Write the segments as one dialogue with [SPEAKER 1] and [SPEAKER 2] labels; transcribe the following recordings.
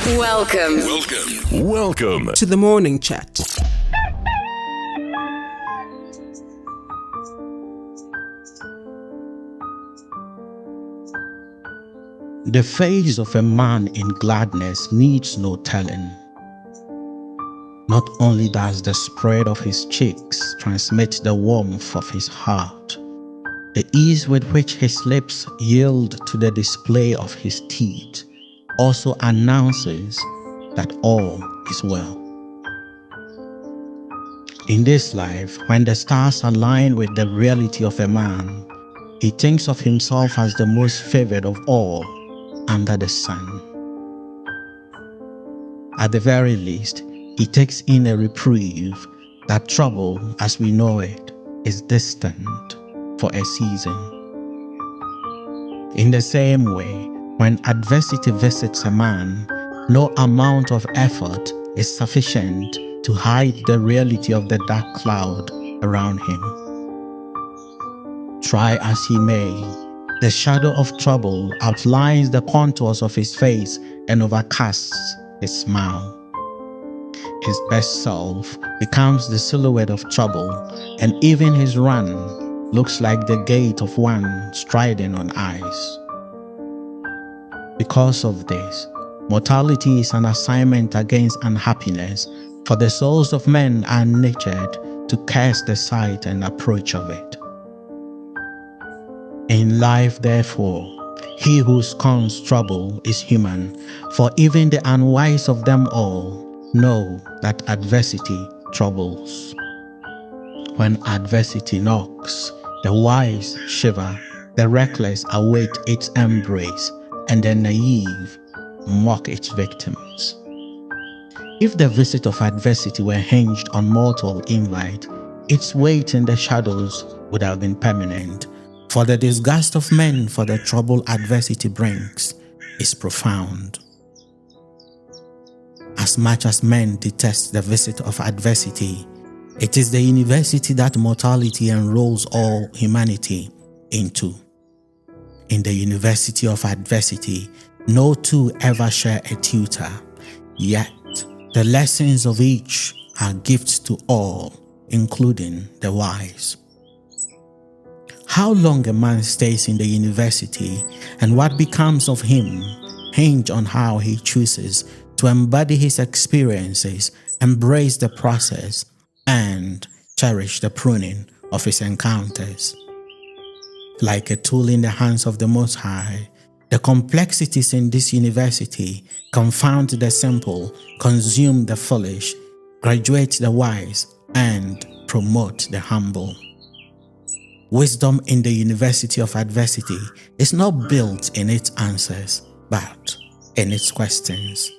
[SPEAKER 1] Welcome
[SPEAKER 2] to the morning chat.
[SPEAKER 3] The face of a man in gladness needs no telling. Not only does the spread of his cheeks transmit the warmth of his heart, the ease with which his lips yield to the display of his teeth also announces that all is well. In this life, when the stars align with the reality of a man, he thinks of himself as the most favored of all under the sun. At the very least, he takes in a reprieve that trouble, as we know it, is distant for a season. In the same way, when adversity visits a man, no amount of effort is sufficient to hide the reality of the dark cloud around him. Try as he may, the shadow of trouble outlines the contours of his face and overcasts his smile. His best self becomes the silhouette of trouble, and even his run looks like the gait of one striding on ice. Because of this, mortality is an assignment against unhappiness, for the souls of men are natured to curse the sight and approach of it. In life, therefore, he who scorns trouble is human, for even the unwise of them all know that adversity troubles. When adversity knocks, the wise shiver, the reckless await its embrace, and the naive mock its victims. If the visit of adversity were hinged on mortal invite, its weight in the shadows would have been permanent, for the disgust of men for the trouble adversity brings is profound. As much as men detest the visit of adversity, it is the university that mortality enrolls all humanity into. In the university of adversity, no two ever share a tutor, yet the lessons of each are gifts to all, including the wise. How long a man stays in the university and what becomes of him hinge on how he chooses to embody his experiences, embrace the process, and cherish the pruning of his encounters. Like a tool in the hands of the Most High, the complexities in this university confound the simple, consume the foolish, graduate the wise, and promote the humble. Wisdom in the university of adversity is not built in its answers, but in its questions.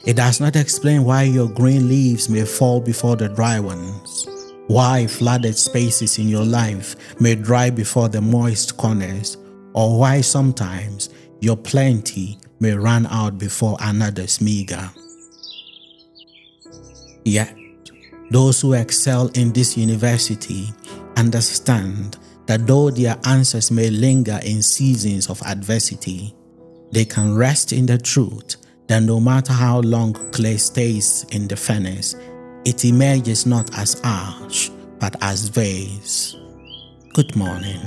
[SPEAKER 3] It does not explain why your green leaves may fall before the dry ones, why flooded spaces in your life may dry before the moist corners, or why sometimes your plenty may run out before another's meager. Yet, those who excel in this university understand that though their answers may linger in seasons of adversity, they can rest in the truth that no matter how long clay stays in the furnace, it emerges not as ash, but as vase. Good morning.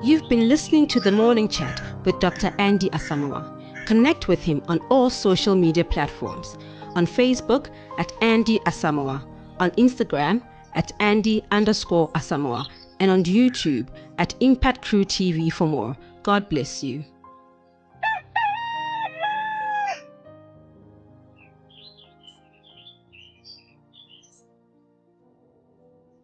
[SPEAKER 4] You've been listening to The Morning Chat with Dr. Andy Asamoah. Connect with him on all social media platforms. On Facebook at Andy Asamoah, on Instagram at Andy_Asamoah, and on YouTube at Impact Crew TV for more. God bless you.